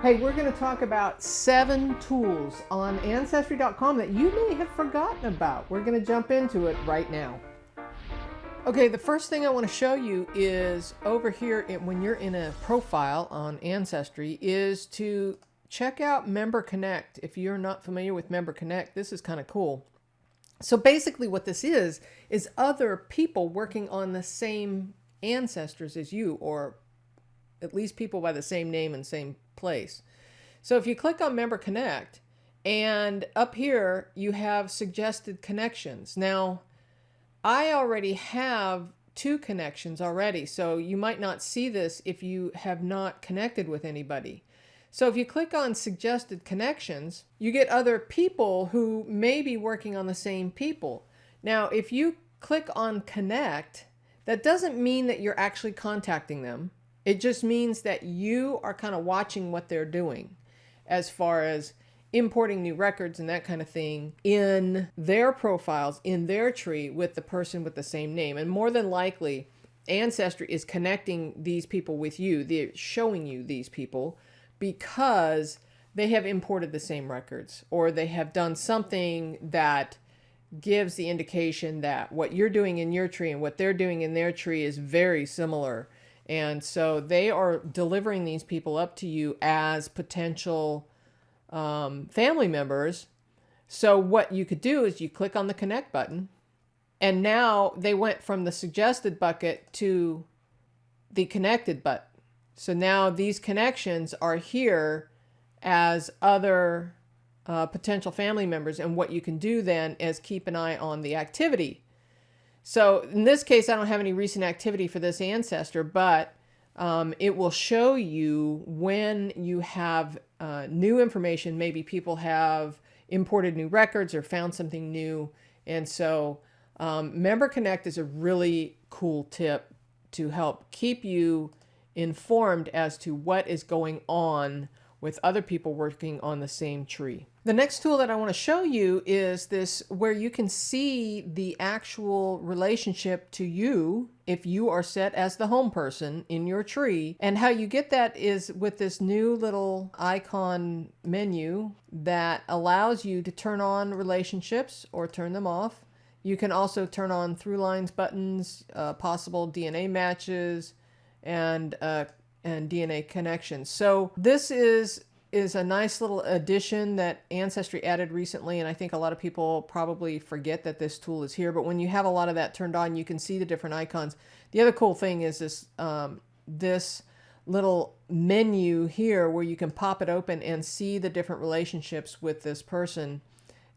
Hey, we're going to talk about 7 tools on Ancestry.com that you may have forgotten about. We're going to jump into it right now. Okay, the first thing I want to show you is over here when you're in a profile on Ancestry is to check out Member Connect. If you're not familiar with Member Connect, this is kind of cool. So basically what this is other people working on the same ancestors as you, or at least people by the same name and same place. So if you click on Member Connect, and up here you have suggested connections. Now, I already have 2 connections already, so you might not see this if you have not connected with anybody. So if you click on suggested connections, you get other people who may be working on the same people. Now, if you click on connect, that doesn't mean that you're actually contacting them. It just means that you are kind of watching what they're doing as far as importing new records and that kind of thing in their profiles, in their tree with the person with the same name. And more than likely, Ancestry is connecting these people with you. They're showing you these people because they have imported the same records, or they have done something that gives the indication that what you're doing in your tree and what they're doing in their tree is very similar. And so they are delivering these people up to you as potential family members. So what you could do is you click on the connect button, and now they went from the suggested bucket to the connected button. So now these connections are here as other potential family members. And what you can do then is keep an eye on the activity. So in this case, I don't have any recent activity for this ancestor, but it will show you when you have new information. Maybe people have imported new records or found something new. And so Member Connect is a really cool tip to help keep you informed as to what is going on with other people working on the same tree. The next tool that I want to show you is this, where you can see the actual relationship to you if you are set as the home person in your tree. And how you get that is with this new little icon menu that allows you to turn on relationships or turn them off. You can also turn on through lines buttons, possible DNA matches, and DNA connections. So this is a nice little addition that Ancestry added recently, and I think a lot of people probably forget that this tool is here. But when you have a lot of that turned on, you can see the different icons. The other cool thing is this this little menu here where you can pop it open and see the different relationships with this person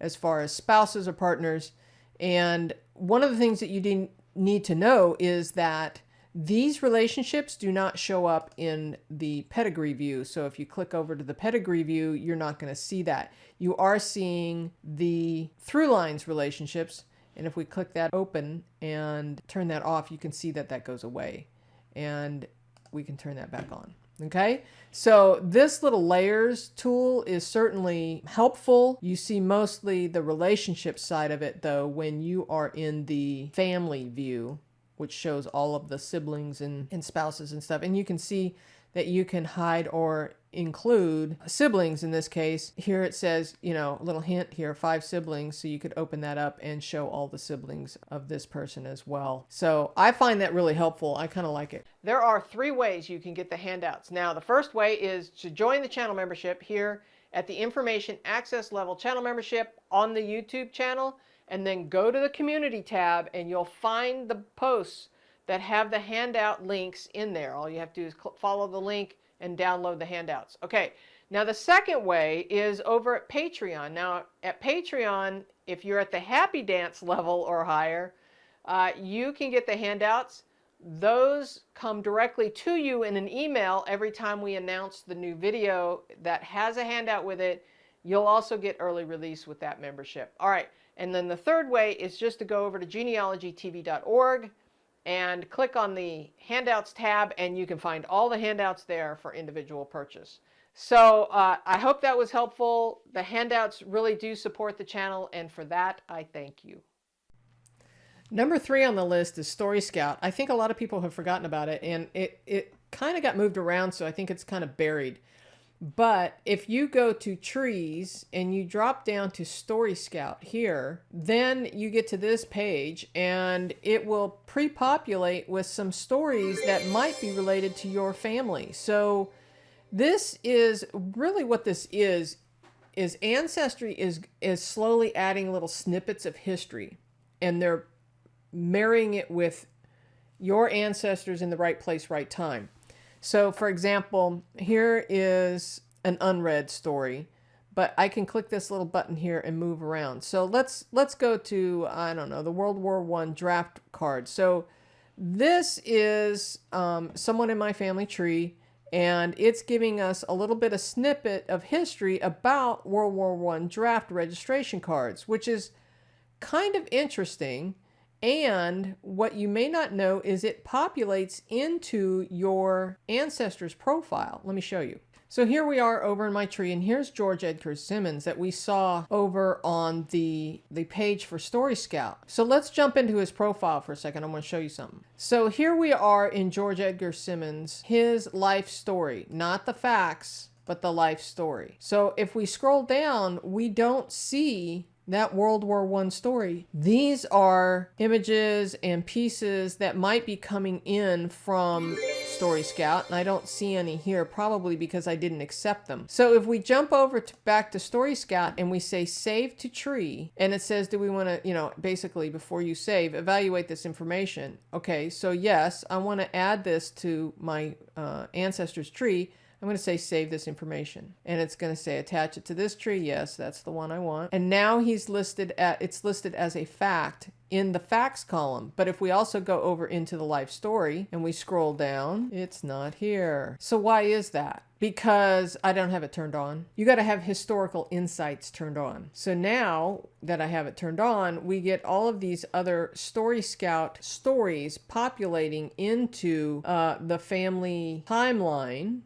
as far as spouses or partners. And one of the things that you need to know is that these relationships do not show up in the pedigree view. So if you click over to the pedigree view, you're not going to see that. You are seeing the through lines relationships. And if we click that open and turn that off, you can see that that goes away. And we can turn that back on. Okay, so this little layers tool is certainly helpful. You see mostly the relationship side of it, though, when you are in the family view, which shows all of the siblings and spouses and stuff. And you can see that you can hide or include siblings in this case. Here it says, you know, a little hint here, 5 siblings. So you could open that up and show all the siblings of this person as well. So I find that really helpful. I kind of like it. There are 3 ways you can get the handouts. Now, the first way is to join the channel membership here at the information access level channel membership on the YouTube channel. And then go to the community tab and you'll find the posts that have the handout links in there. All you have to do is follow the link and download the handouts. Okay, now the second way is over at Patreon. Now at Patreon, if you're at the Happy Dance level or higher, you can get the handouts. Those come directly to you in an email every time we announce the new video that has a handout with it. You'll also get early release with that membership. All right. And then the third way is just to go over to genealogytv.org and click on the handouts tab, and you can find all the handouts there for individual purchase. So I hope that was helpful. The handouts really do support the channel, and for that, I thank you. Number 3 on the list is StoryScout. I think a lot of people have forgotten about it, and it kind of got moved around, so I think it's kind of buried. But if you go to trees and you drop down to StoryScout here, then you get to this page and it will pre-populate with some stories that might be related to your family. So this is really what this is Ancestry is slowly adding little snippets of history, and they're marrying it with your ancestors in the right place, right time. So for example, here is an unread story, but I can click this little button here and move around. So let's go to, I don't know, the World War I draft card. So this is someone in my family tree, and it's giving us a little bit of snippet of history about World War I draft registration cards, which is kind of interesting. And what you may not know is it populates into your ancestor's profile. Let me show you. So here we are over in my tree, and here's George Edgar Simmons that we saw over on the page for StoryScout. So let's jump into his profile for a second. I'm going to show you something. So here we are in George Edgar Simmons, his life story, not the facts, but the life story. So if we scroll down, we don't see that World War I story. These are images and pieces that might be coming in from StoryScout, and I don't see any here, probably because I didn't accept them. So if we jump over back to StoryScout and we say save to tree, and it says, do we want to, basically before you save, evaluate this information. Okay, so yes, I want to add this to my ancestors tree. I'm going to say save this information, and it's going to say attach it to this tree. Yes, that's the one I want. And now it's listed as a fact in the facts column. But if we also go over into the life story and we scroll down, it's not here. So why is that? Because I don't have it turned on. You got to have historical insights turned on. So now that I have it turned on, we get all of these other StoryScout stories populating into the family timeline.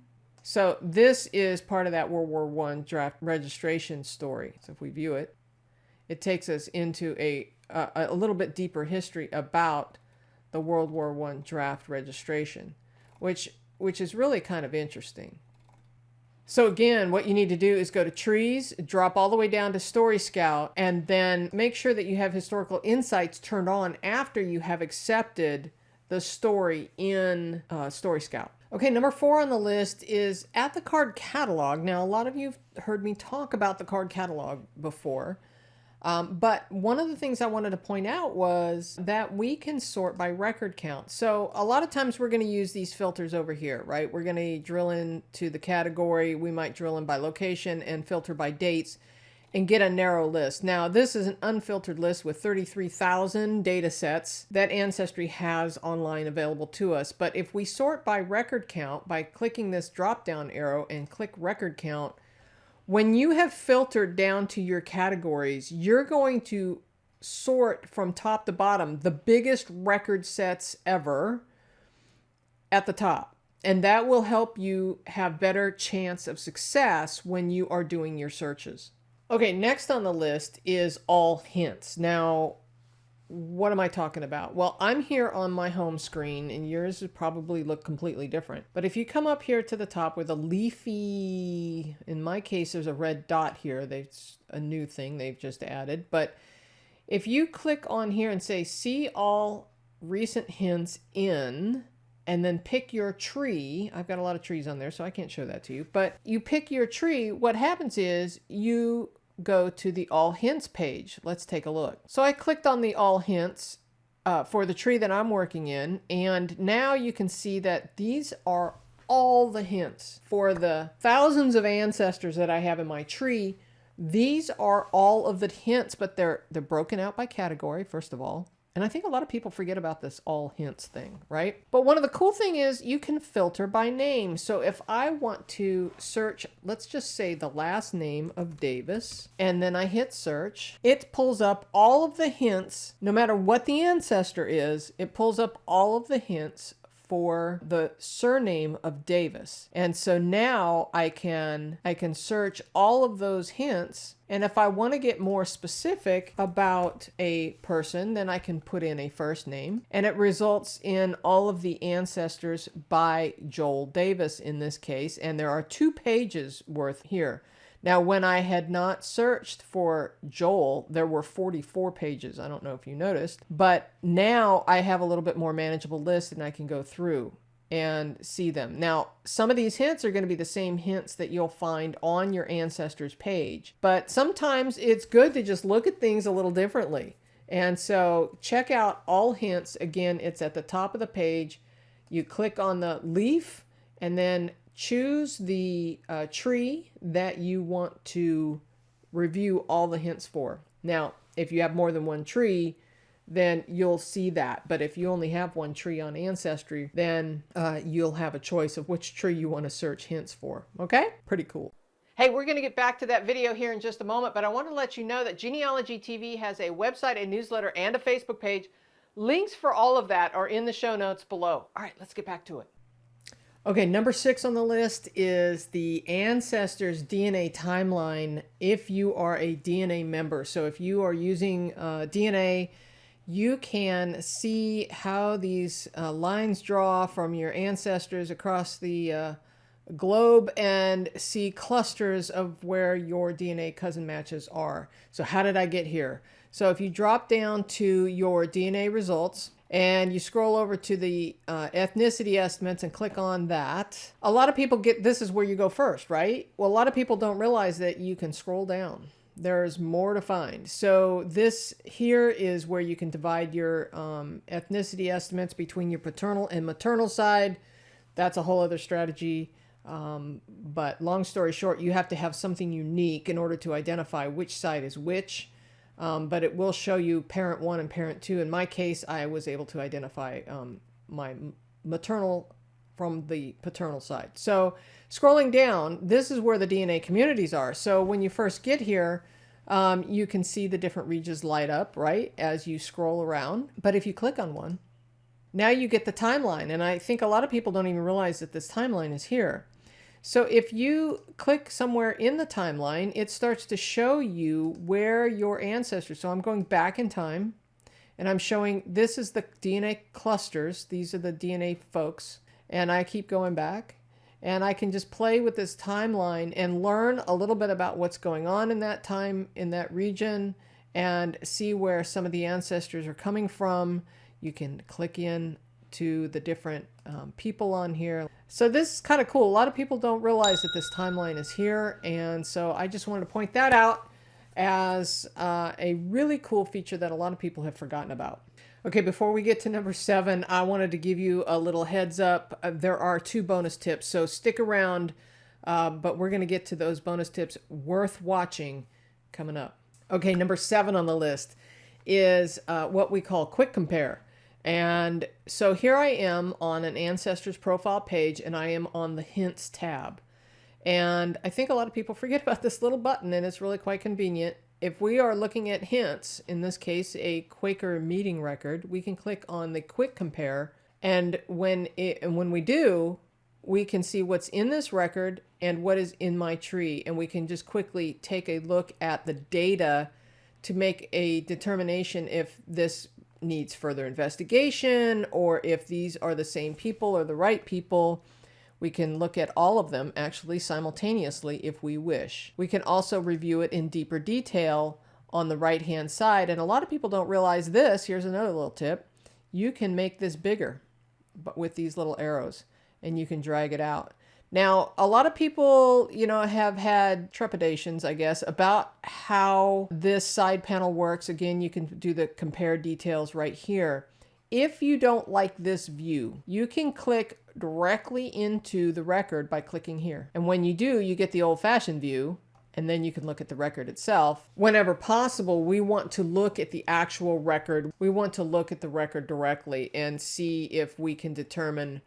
So this is part of that World War I draft registration story. So if we view it, it takes us into a little bit deeper history about the World War I draft registration, which is really kind of interesting. So again, what you need to do is go to trees, drop all the way down to StoryScout, and then make sure that you have historical insights turned on after you have accepted the story in StoryScout. Okay, number 4 on the list is at the card catalog. Now, a lot of you have heard me talk about the card catalog before, but one of the things I wanted to point out was that we can sort by record count. So a lot of times we're going to use these filters over here, right? We're going to drill into the category. We might drill in by location and filter by dates and get a narrow list. Now, this is an unfiltered list with 33,000 data sets that Ancestry has online available to us. But if we sort by record count by clicking this drop-down arrow and click record count, when you have filtered down to your categories, you're going to sort from top to bottom the biggest record sets ever at the top. And that will help you have better chance of success when you are doing your searches. Okay, next on the list is all hints. Now, what am I talking about? Well, I'm here on my home screen, and yours would probably look completely different. But if you come up here to the top with a leafy, in my case, there's a red dot here. That's a new thing they've just added. But if you click on here and say, see all recent hints in, and then pick your tree. I've got a lot of trees on there, so I can't show that to you. But you pick your tree. What happens is you go to the All Hints page. Let's take a look. So I clicked on the All Hints for the tree that I'm working in. And now you can see that these are all the hints. For the thousands of ancestors that I have in my tree, these are all of the hints, but they're broken out by category, first of all. And I think a lot of people forget about this all hints thing, right? But one of the cool thing is you can filter by name. So if I want to search, let's just say the last name of Davis, and then I hit search, it pulls up all of the hints, no matter what the ancestor is, it pulls up all of the hints for the surname of Davis. And so now I can search all of those hints. And if I want to get more specific about a person, then I can put in a first name, and it results in all of the ancestors by Joel Davis in this case. And there are 2 pages worth here. Now, when I had not searched for Joel, there were 44 pages. I don't know if you noticed, but now I have a little bit more manageable list and I can go through and see them. Now, some of these hints are going to be the same hints that you'll find on your ancestors page, but sometimes it's good to just look at things a little differently. And so check out all hints. Again, it's at the top of the page. You click on the leaf and then choose the tree that you want to review all the hints for. Now, if you have more than one tree, then you'll see that. But if you only have one tree on Ancestry, then you'll have a choice of which tree you want to search hints for. Okay? Pretty cool. Hey, we're going to get back to that video here in just a moment, but I want to let you know that Genealogy TV has a website, a newsletter, and a Facebook page. Links for all of that are in the show notes below. All right, let's get back to it. Okay, number 6 on the list is the Ancestors DNA timeline if you are a DNA member. So if you are using DNA, you can see how these lines draw from your ancestors across the globe and see clusters of where your DNA cousin matches are. So how did I get here? So if you drop down to your DNA results, and you scroll over to the ethnicity estimates and click on that. A lot of people this is where you go first, right? Well, a lot of people don't realize that you can scroll down. There's more to find. So this here is where you can divide your ethnicity estimates between your paternal and maternal side. That's a whole other strategy. But long story short, you have to have something unique in order to identify which side is which. But it will show you parent 1 and parent 2. In my case, I was able to identify my maternal from the paternal side. So scrolling down, this is where the DNA communities are. So when you first get here, you can see the different regions light up, right, as you scroll around. But if you click on one, now you get the timeline. And I think a lot of people don't even realize that this timeline is here. So if you click somewhere in the timeline, it starts to show you where your ancestors. So I'm going back in time and I'm showing, this is the DNA clusters. These are the DNA folks. And I keep going back and I can just play with this timeline and learn a little bit about what's going on in that time, in that region, and see where some of the ancestors are coming from. You can click in to the different people on here. So this is kind of cool. A lot of people don't realize that this timeline is here. And so I just wanted to point that out as a really cool feature that a lot of people have forgotten about. Okay, before we get to number 7, I wanted to give you a little heads up. There are 2 bonus tips, so stick around, but we're going to get to those bonus tips worth watching coming up. Okay, number 7 on the list is what we call Quick Compare. And so here I am on an Ancestors profile page, and I am on the Hints tab. And I think a lot of people forget about this little button, and it's really quite convenient. If we are looking at hints, in this case, a Quaker meeting record, we can click on the Quick Compare. And when we do, we can see what's in this record and what is in my tree. And we can just quickly take a look at the data to make a determination if this needs further investigation or if these are the same people or the right people. We can look at all of them actually simultaneously if we wish. We can also review it in deeper detail on the right hand side. And a lot of people don't realize this. Here's another little tip. You can make this bigger but with these little arrows and you can drag it out. Now, a lot of people, have had trepidations, I guess, about how this side panel works. Again, you can do the compare details right here. If you don't like this view, you can click directly into the record by clicking here. And when you do, you get the old-fashioned view, and then you can look at the record itself. Whenever possible, we want to look at the actual record. We want to look at the record directly and see if we can determine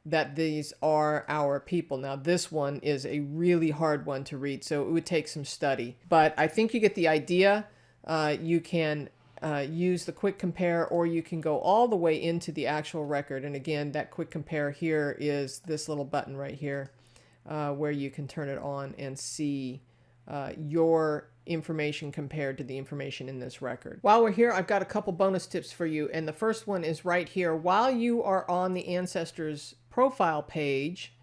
that these are our people. Now, this one is a really hard one to read, so it would take some study. But I think you get the idea. You can use the quick compare, or you can go all the way into the actual record. And again, that quick compare here is this little button right here, where you can turn it on and see your information compared to the information in this record. While we're here, I've got a couple bonus tips for you. And the first one is right here. While you are on the Ancestors profile page,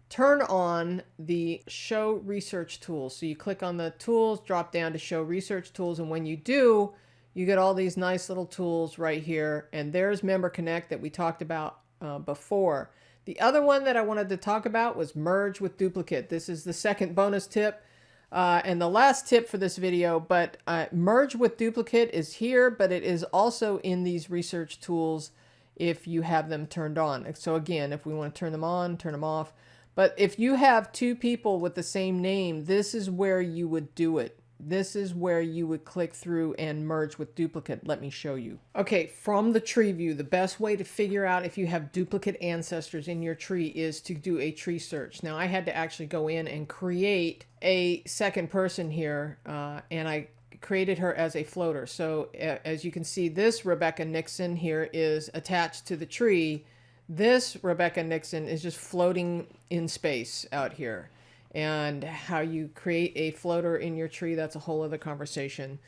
turn on the Show Research Tools. So you click on the tools, drop down to Show Research Tools. And when you do, you get all these nice little tools right here. And there's Member Connect that we talked about before. The other one that I wanted to talk about was Merge with Duplicate. This is the second bonus tip. And the last tip for this video, but Merge with Duplicate is here, but it is also in these research tools if you have them turned on. So again, if we want to turn them on, turn them off. But if you have two people with the same name, this is where you would do it. This is where you would click through and merge with duplicate. Let me show you. Okay, from the tree view, the best way to figure out if you have duplicate ancestors in your tree is to do a tree search. Now, I had to actually go in and create a second person here, and I created her as a floater. So as you can see, this Rebecca Nixon here is attached to the tree. This Rebecca Nixon is just floating in space out here. And how you create a floater in your tree, that's a whole other conversation.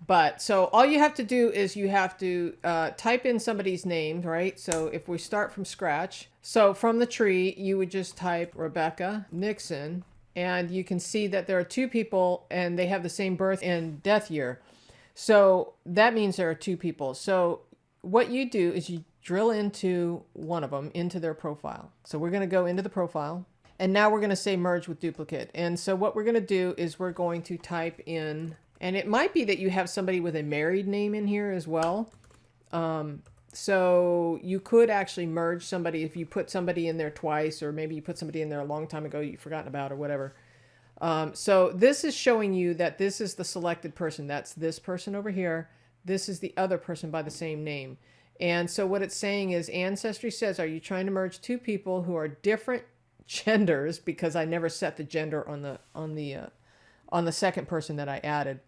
But so all you have to do is you have to type in somebody's name, right? So if we start from scratch, so from the tree, you would just type Rebecca Nixon, and you can see that there are two people and they have the same birth and death year. So that means there are two people. So what you do is you drill into one of them, into their profile. So we're going to go into the profile. And now we're going to say merge with duplicate. And so what we're going to do is we're going to type in, and it might be that you have somebody with a married name in here as well. So you could actually merge somebody if you put somebody in there twice, or maybe you put somebody in there a long time ago you've forgotten about or whatever. So this is showing you that this is the selected person. That's this person over here. This is the other person by the same name. And so what it's saying is Ancestry says, are you trying to merge two people who are different genders, because I never set the gender on the second person that I added.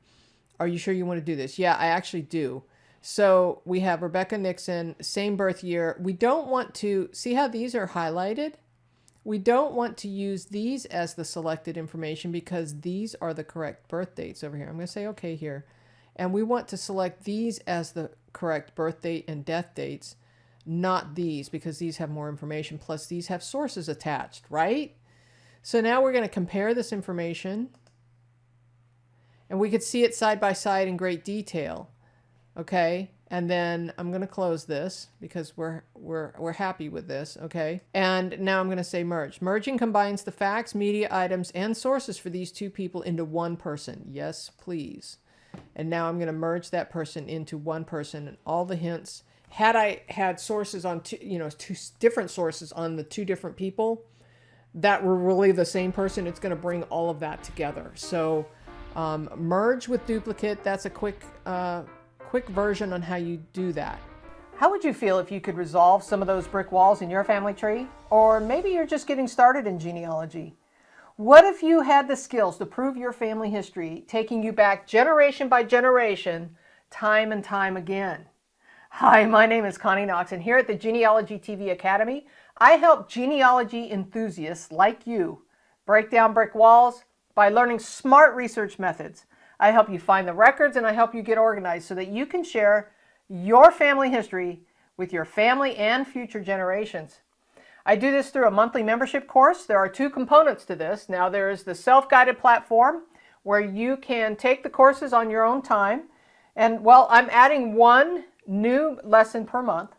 Are you sure you want to do this? Yeah, I actually do. So we have Rebecca Nixon, same birth year. We don't want to see how these are highlighted. We don't want to use these as the selected information because these are the correct birth dates over here. I'm going to say okay here. And we want to select these as the correct birth date and death dates, not these, because these have more information, plus these have sources attached, right? So now we're going to compare this information, and we could see it side by side in great detail. Okay, and then I'm going to close this because we're happy with this. Okay, and now I'm going to say merge. Merging combines the facts, media items, and sources for these two people into one person. Yes, please. And now I'm going to merge that person into one person, and all the hints. Had I had sources on two different sources on the two different people that were really the same person, it's going to bring all of that together. So merge with duplicate, that's a quick version on how you do that. How would you feel if you could resolve some of those brick walls in your family tree? Or maybe you're just getting started in genealogy. What if you had the skills to prove your family history, taking you back generation by generation, time and time again? Hi, my name is Connie Knox, and here at the Genealogy TV Academy, I help genealogy enthusiasts like you break down brick walls by learning smart research methods. I help you find the records, and I help you get organized so that you can share your family history with your family and future generations. I do this through a monthly membership course. There are two components to this. Now, there is the self-guided platform where you can take the courses on your own time. And, well, I'm adding one new lesson per month.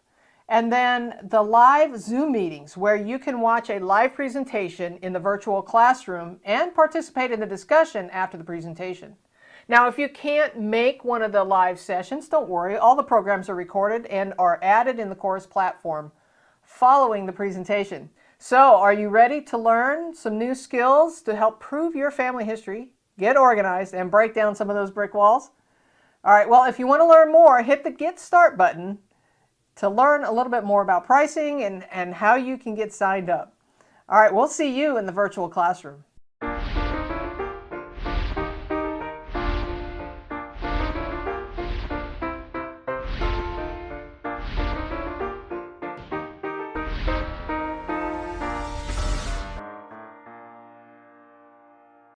And then the live Zoom meetings where you can watch a live presentation in the virtual classroom and participate in the discussion after the presentation. Now, if you can't make one of the live sessions, don't worry. All the programs are recorded and are added in the course platform following the presentation. So, are you ready to learn some new skills to help prove your family history, get organized, and break down some of those brick walls? All right, well, if you want to learn more, hit the Get Start button to learn a little bit more about pricing and how you can get signed up. All right, we'll see you in the virtual classroom.